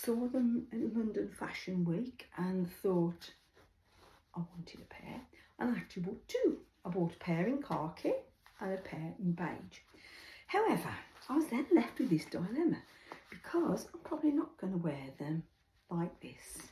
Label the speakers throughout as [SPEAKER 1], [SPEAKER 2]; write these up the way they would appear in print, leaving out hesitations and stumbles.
[SPEAKER 1] saw them at London Fashion Week and thought I wanted a pair, and I actually bought two. I bought a pair in khaki and a pair in beige. However, I was then left with this dilemma because I'm probably not going to wear them like this.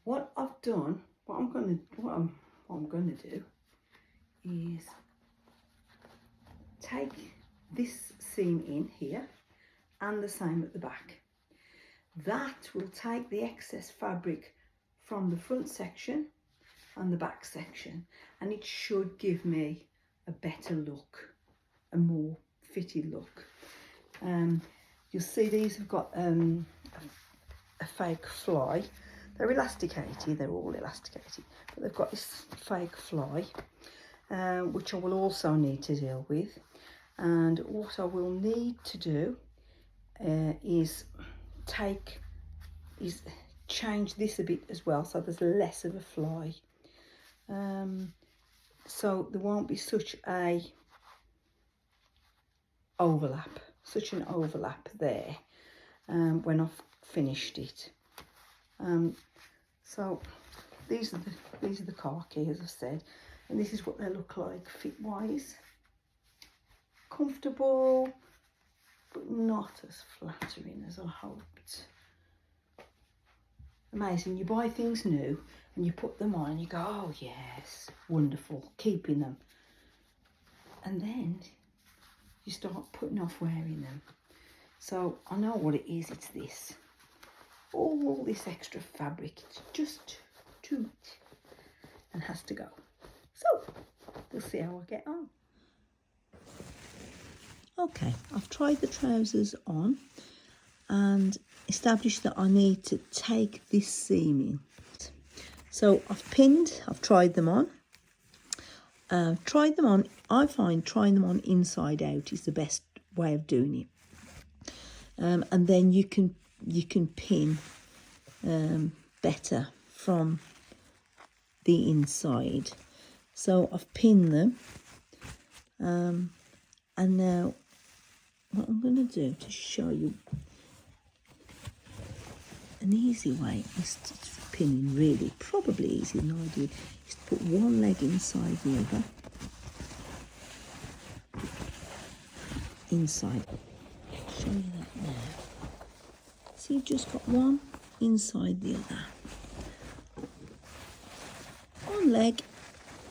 [SPEAKER 1] What I've done, what I'm going to do is take this seam in here and the same at the back. That will take the excess fabric from the front section and the back section, and it should give me a better look, a more fitted look. You'll see these have got a fake fly. They're elasticated, they're all elasticated, but they've got this fake fly, which I will also need to deal with. And what I will need to do is change this a bit as well, so there's less of a fly. So there won't be such an overlap there when I've finished it. So these are the khaki, as I said, and this is what they look like fit wise. Comfortable, but not as flattering as I hoped. Amazing, you buy things new and you put them on and you go, oh yes, wonderful, keeping them. And then you start putting off wearing them. So I know what it is, it's this. All this extra fabric, it's just too much and has to go. So we'll see how I get on. Okay, I've tried the trousers on and established that I need to take this seam in. So I've tried them on. I find trying them on inside out is the best way of doing it. And then you can pin better from the inside. So I've pinned them. And now what I'm going to do to show you an easy way is to pinning, really, probably easier than I do, is to put one leg inside the other. Inside. I'll show you that now. So you've just got one inside the other. One leg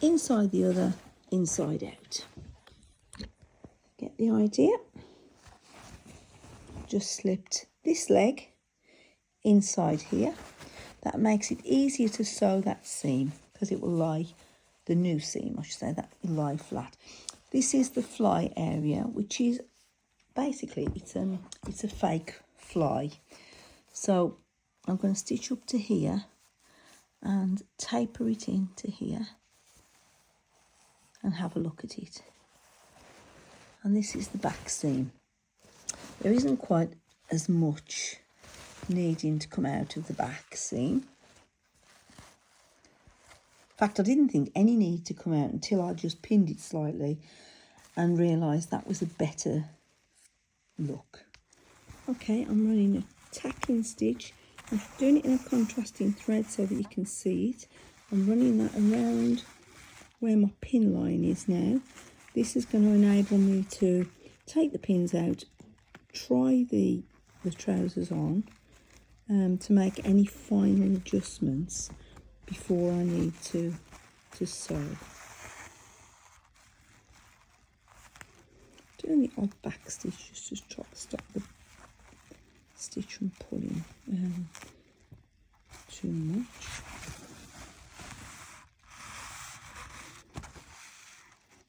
[SPEAKER 1] inside the other, inside out. Get the idea? Just slipped this leg inside here. That makes it easier to sew that seam because it will lie, the new seam I should say, that will lie flat. This is the fly area, which is basically it's a fake fly. So I'm going to stitch up to here and taper it into here and have a look at it. And this is the back seam. There isn't quite as much needing to come out of the back seam. In fact, I didn't think any need to come out until I just pinned it slightly and realised that was a better look. Okay, I'm running a tacking stitch. I'm doing it in a contrasting thread so that you can see it. I'm running that around where my pin line is now. This is going to enable me to take the pins out, try the trousers on, to make any final adjustments before I need to sew. Doing the odd back stitch just to try to stop the stitch from pulling too much.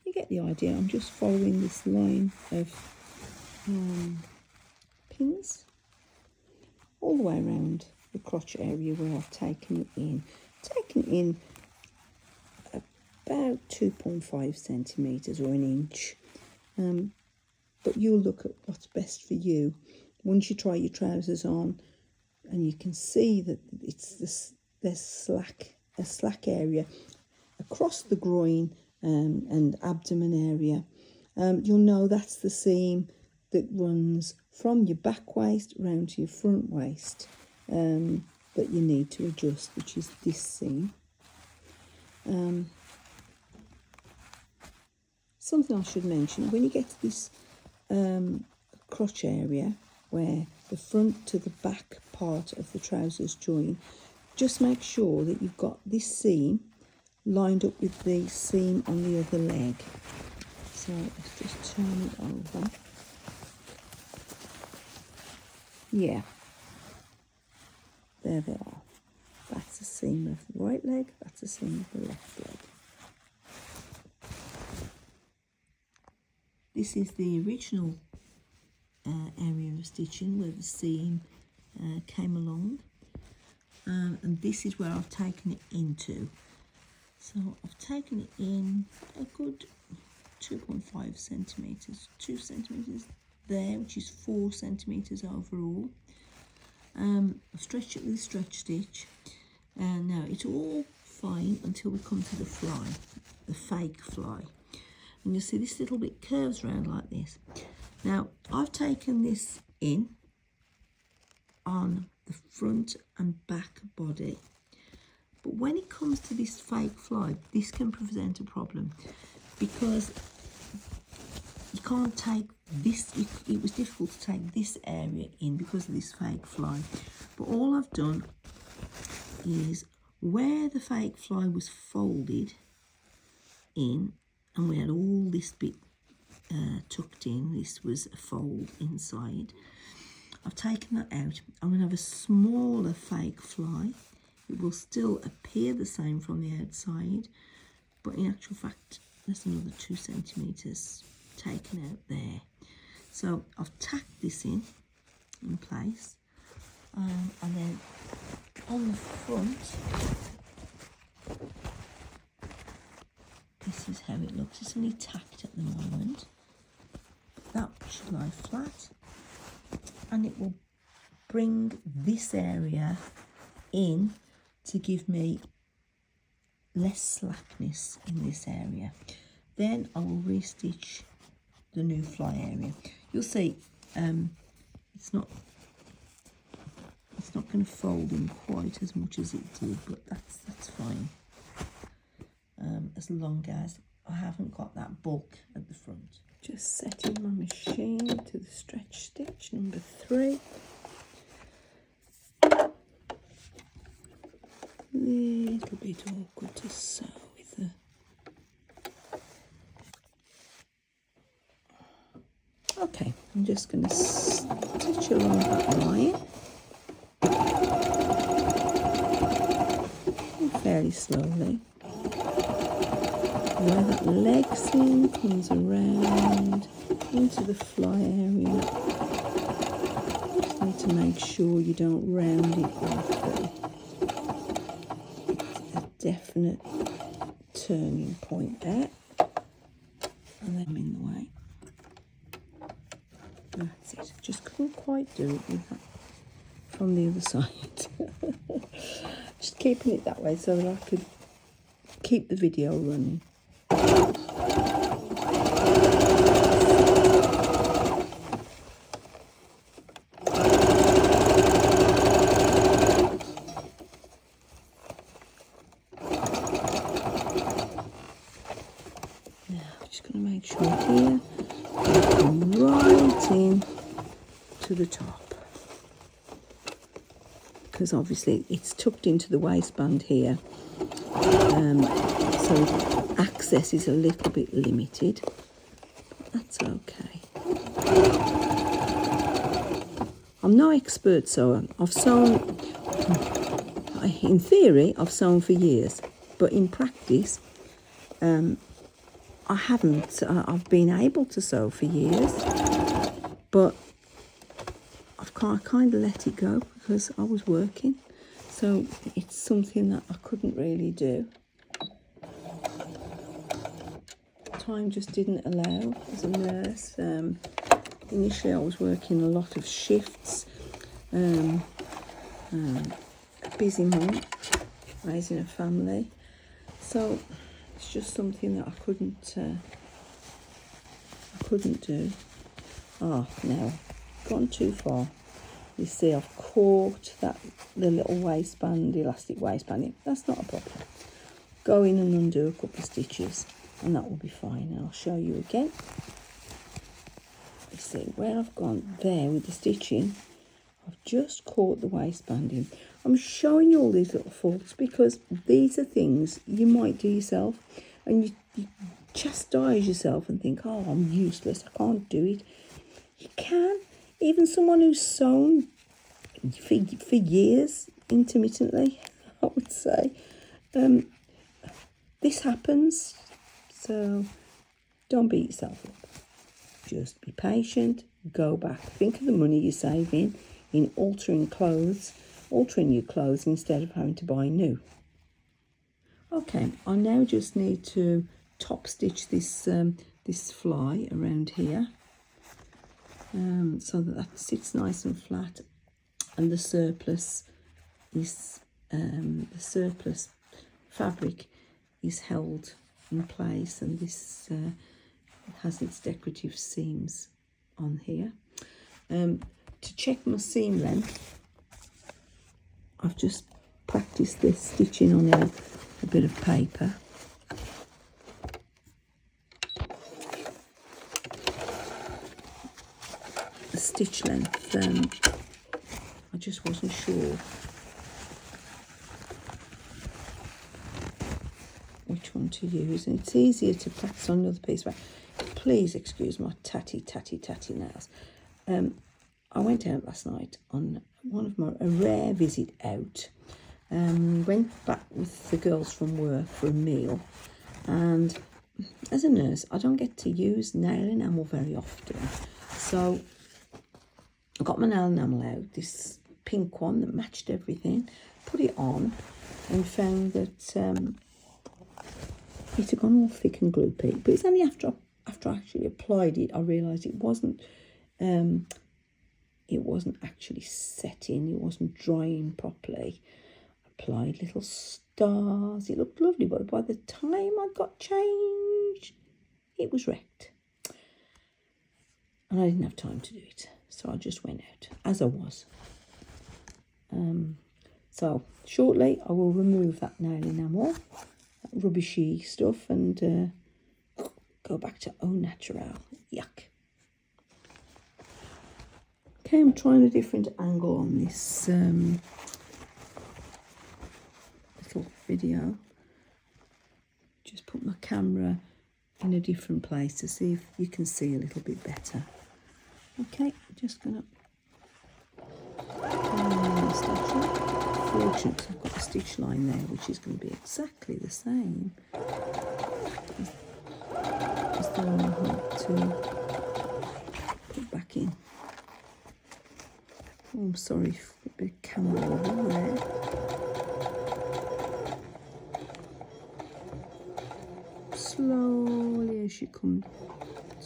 [SPEAKER 1] You get the idea. I'm just following this line of pins all the way around the crotch area where I've taken it in. Taken it in about 2.5 centimetres or an inch. But you'll look at what's best for you once you try your trousers on, and you can see that it's there's a slack area across the groin and abdomen area. You'll know that's the seam that runs from your back waist round to your front waist. that you need to adjust, which is this seam. Something I should mention, when you get to this crotch area where the front to the back part of the trousers join, just make sure that you've got this seam lined up with the seam on the other leg. So let's just turn it over. Yeah, there they are. That's the seam of the right leg, that's the seam of the left leg. This is the original area of stitching where the seam came along, and this is where I've taken it into. So I've taken it in a good 2.5 centimetres, 2 centimetres there, which is 4 centimetres overall. I've stretched it with a stretch stitch, and now it's all fine until we come to the fly, the fake fly. And you'll see this little bit curves around like this. Now, I've taken this in on the front and back body. But when it comes to this fake fly, this can present a problem because you can't take this, it was difficult to take this area in because of this fake fly. But all I've done is where the fake fly was folded in, and we had all this bit tucked in, this was a fold inside. I've taken that out. I'm going to have a smaller fake fly. It will still appear the same from the outside, but in actual fact, there's another 2 centimetres taken out there. So I've tacked this in place, and then on the front, this is how it looks. It's only tacked at the moment. That should lie flat, and it will bring this area in to give me less slackness in this area. Then I will restitch the new fly area. You'll see it's not going to fold in quite as much as it did, but that's fine. As long as I haven't got that bulk at the front. Just setting my machine to the stretch stitch number 3. Little bit awkward to sew with the... Okay, I'm just going to stitch along that line. Fairly slowly. Where that leg seam comes around into the fly area. Just need to make sure you don't round it off. It's a definite turning point there. And then I'm in the way. That's it. Just couldn't quite do it with that from the other side. Just keeping it that way so that I could keep the video running. To the top, because obviously it's tucked into the waistband here, so access is a little bit limited, but that's okay. I'm no expert sewer. I've sewn, in theory I've sewn for years, but in practice I haven't. I've been able to sew for years, but I kind of let it go because I was working, so it's something that I couldn't really do. Time just didn't allow as a nurse. Initially I was working a lot of shifts, a busy mum, raising a family, so it's just something that I couldn't do. Oh, no, gone too far. You see I've caught the little waistband, the elastic waistband in. That's not a problem. Go in and undo a couple of stitches and that will be fine. And I'll show you again. You see where I've gone there with the stitching, I've just caught the waistband in. I'm showing you all these little faults because these are things you might do yourself and you chastise yourself and think, oh, I'm useless, I can't do it. You can. Even someone who's sewn for years, intermittently, I would say, this happens. So don't beat yourself up. Just be patient, go back. Think of the money you're saving in altering your clothes instead of having to buy new. Okay, I now just need to top stitch this this fly around here, so that sits nice and flat, and the surplus fabric is held in place, and this has its decorative seams on here. To check my seam length, I've just practiced this stitching on a bit of paper. The stitch length, I just wasn't sure which one to use, and it's easier to practice on another piece. Please excuse my tatty nails. I went out last night on a rare visit out. Went back with the girls from work for a meal, and as a nurse I don't get to use nail enamel very often, so I got my nail enamel out, this pink one that matched everything, put it on and found that it had gone all thick and gloopy. But it's only after I actually applied it I realised it wasn't actually setting, it wasn't drying properly. Applied little stars, it looked lovely, but by the time I got changed it was wrecked and I didn't have time to do it, so I just went out as I was. So shortly I will remove that nail enamel, that rubbishy stuff, and go back to au natural. Yuck. Okay, I'm trying a different angle on this little video. Just put my camera in a different place to see if you can see a little bit better. Okay, I'm just gonna stitch it. Fortunately, I've got a stitch line there, which is going to be exactly the same as the one I had to put back in. Oh, I'm sorry for a bit of camera over there. Slowly as you come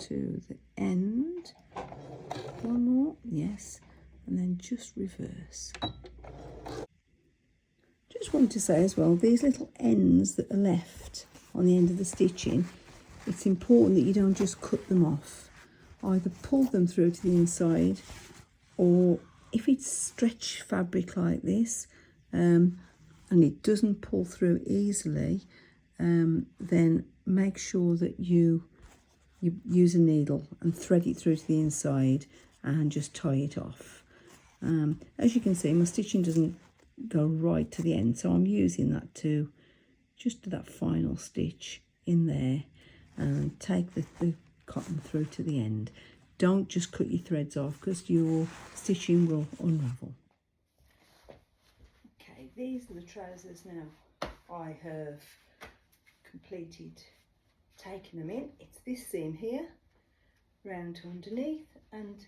[SPEAKER 1] to the end. One more, yes, and then just reverse. Just wanted to say as well, these little ends that are left on the end of the stitching, it's important that you don't just cut them off. Either pull them through to the inside, or if it's stretch fabric like this and it doesn't pull through easily, then make sure that you use a needle and thread it through to the inside and just tie it off. As you can see, my stitching doesn't go right to the end, so I'm using that to just do that final stitch in there and take the cotton through to the end. Don't just cut your threads off because your stitching will unravel. Okay, these are the trousers now. I have completed taking them in. It's this seam here round to underneath, and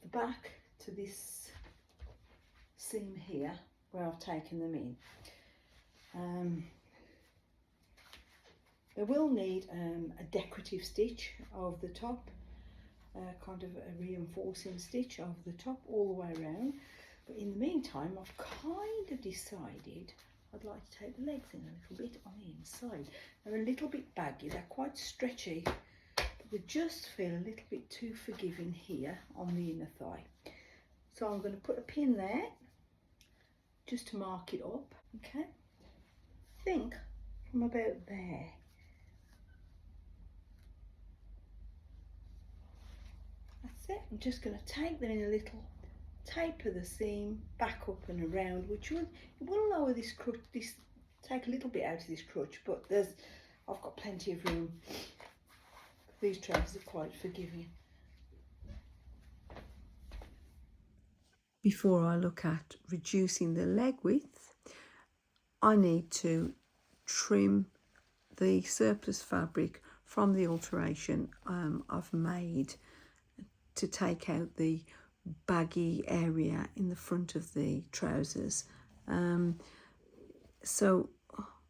[SPEAKER 1] the back to this seam here where I've taken them in. They will need a decorative stitch over the top, kind of a reinforcing stitch over the top all the way around. But in the meantime, I've kind of decided I'd like to take the legs in a little bit on the inside. They're a little bit baggy, they're quite stretchy, but they just feel a little bit too forgiving here on the inner thigh. So I'm going to put a pin there just to mark it up. Okay, I think from about there. That's it. I'm just going to take them in a little, taper the seam back up and around, which will, it will lower this crutch, take a little bit out of this crutch, but I've got plenty of room. These trousers are quite forgiving. Before I look at reducing the leg width, I need to trim the surplus fabric from the alteration I've made to take out the baggy area in the front of the trousers. So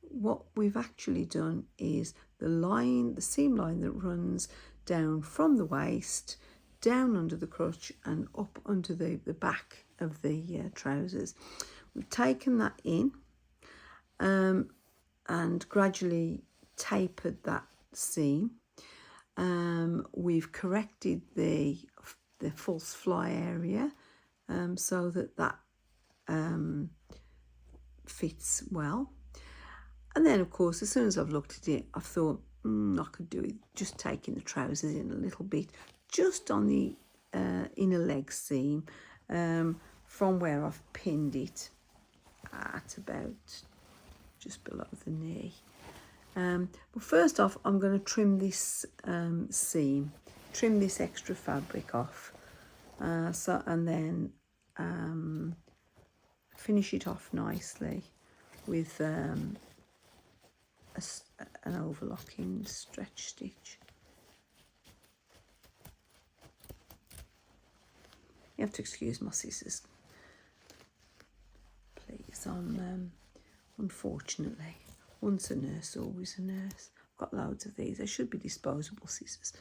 [SPEAKER 1] what we've actually done is the seam line that runs down from the waist, down under the crotch and up under the back of the trousers. We've taken that in and gradually tapered that seam. We've corrected the false fly area so that fits well. And then of course, as soon as I've looked at it, I've thought I could do it just taking the trousers in a little bit, just on the inner leg seam, from where I've pinned it at about just below the knee. But first off, I'm going to trim this seam, trim this extra fabric off, and then finish it off nicely with an overlocking stretch stitch. You have to excuse my scissors, please. Unfortunately, once a nurse, always a nurse. I've got loads of these. They should be disposable scissors,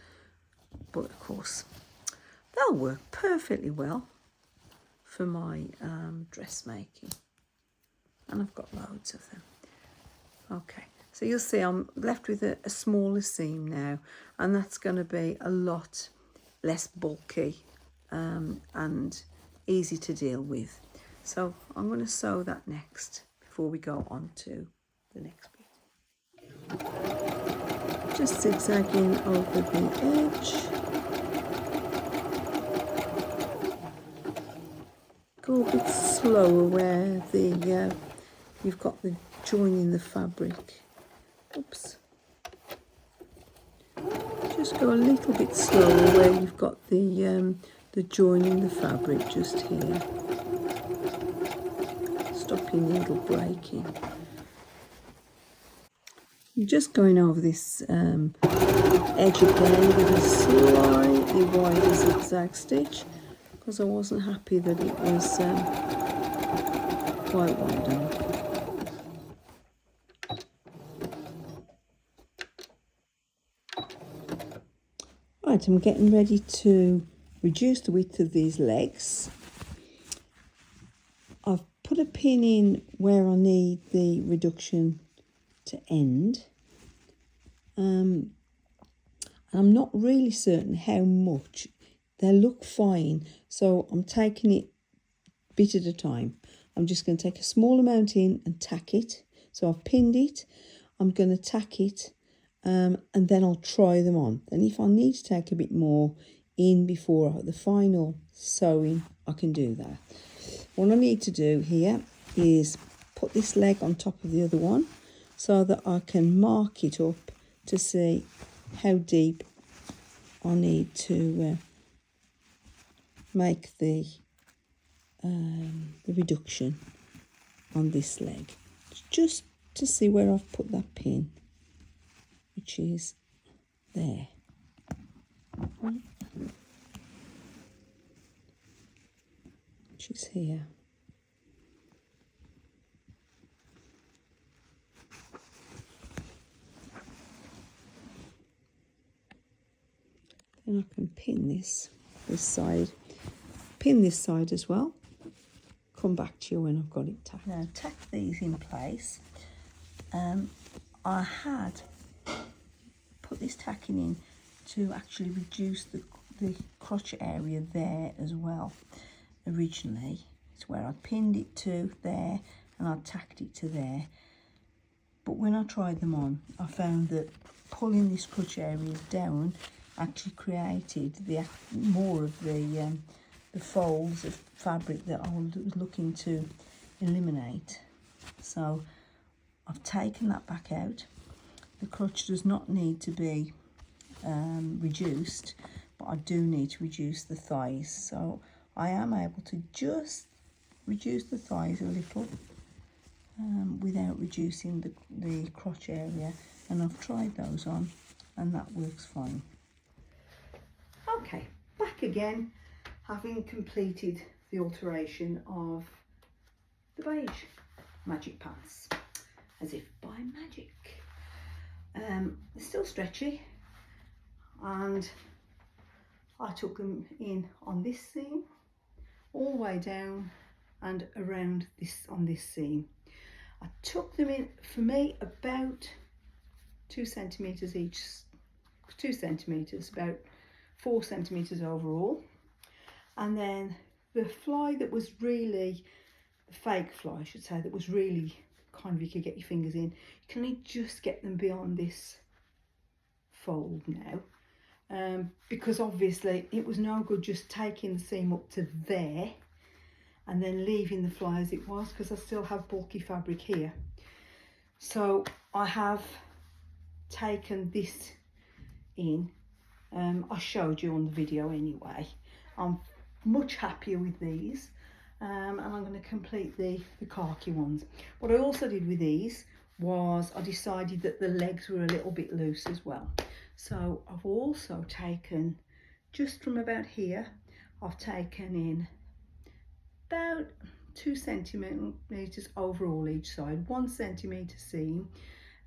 [SPEAKER 1] but of course, they'll work perfectly well for my dressmaking, and I've got loads of them. Okay, so you'll see I'm left with a smaller seam now, and that's going to be a lot less bulky and easy to deal with. So I'm going to sew that next before we go on to the next bit. Just zigzagging over the edge. Go a bit slower where you've got the join in the fabric. Oops. Just go a little bit slower where you've got the join in the fabric just here. Stop your needle breaking. I'm just going over this edge again with a slightly wider zigzag stitch because I wasn't happy that it was quite wide enough. Right, I'm getting ready to reduce the width of these legs. I've put a pin in where I need the reduction to end. And I'm not really certain how much. They look fine, so I'm taking it bit at a time. I'm just going to take a small amount in and tack it. So I've pinned it, I'm going to tack it, and then I'll try them on. And if I need to take a bit more in before the final sewing, I can do that. What I need to do here is put this leg on top of the other one so that I can mark it up to see how deep I need to make the reduction on this leg, just to see where I've put that pin, which is there. Which is here. Then I can pin this side as well. Come back to you when I've got it tacked. Now tack these in place. I had put this tacking in to actually reduce the crotch area there as well. originally, it's where I pinned it to there and I tacked it to there. But when I tried them on, I found that pulling this crotch area down actually created more of the folds of fabric that I was looking to eliminate. So I've taken that back out. The crotch does not need to be reduced, but I do need to reduce the thighs. So I am able to just reduce the thighs a little without reducing the crotch area, and I've tried those on and that works fine. Okay, back again, having completed the alteration of the beige magic pants, as if by magic. They're still stretchy, and I took them in on this seam, all the way down and around this on this seam. I took them in, for me, about 2 centimetres each, 2 centimetres, about 4 centimetres overall. And then the fly that was really, the fake fly I should say, that was really kind of, you could get your fingers in, you can only just get them beyond this fold now, because obviously it was no good just taking the seam up to there and then leaving the fly as it was, because I still have bulky fabric here. So I have taken this in. I showed you on the video anyway. I'm much happier with these, and I'm going to complete the khaki ones. What I also did with these was I decided that the legs were a little bit loose as well. So I've also taken, just from about here, I've taken in about 2 centimetres overall each side, 1 centimetre seam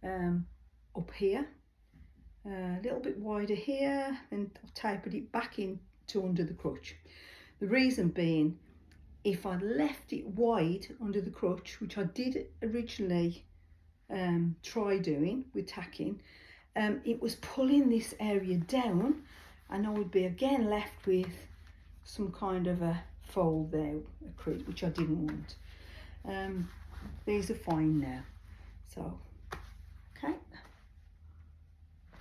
[SPEAKER 1] up here, a little bit wider here, and I've tapered it back in to under the crotch. The reason being, if I left it wide under the crotch, which I did originally try doing with tacking, it was pulling this area down, and I would be again left with some kind of a fold there, a crease, which I didn't want. These are fine now. So, okay,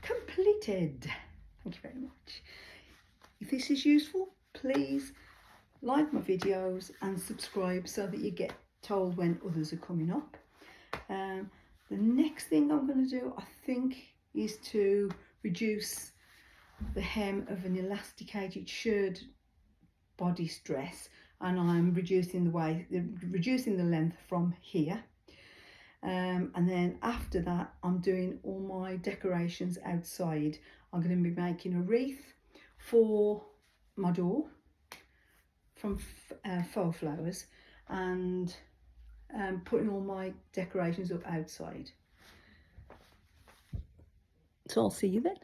[SPEAKER 1] completed. Thank you very much. If this is useful, please like my videos and subscribe so that you get told when others are coming up. The next thing I'm going to do, I think, is to reduce the hem of an elasticated shirt body dress, and I'm reducing the length from here, and then after that I'm doing all my decorations outside. I'm going to be making a wreath for my door from faux flowers, and putting all my decorations up outside. So I'll see you then.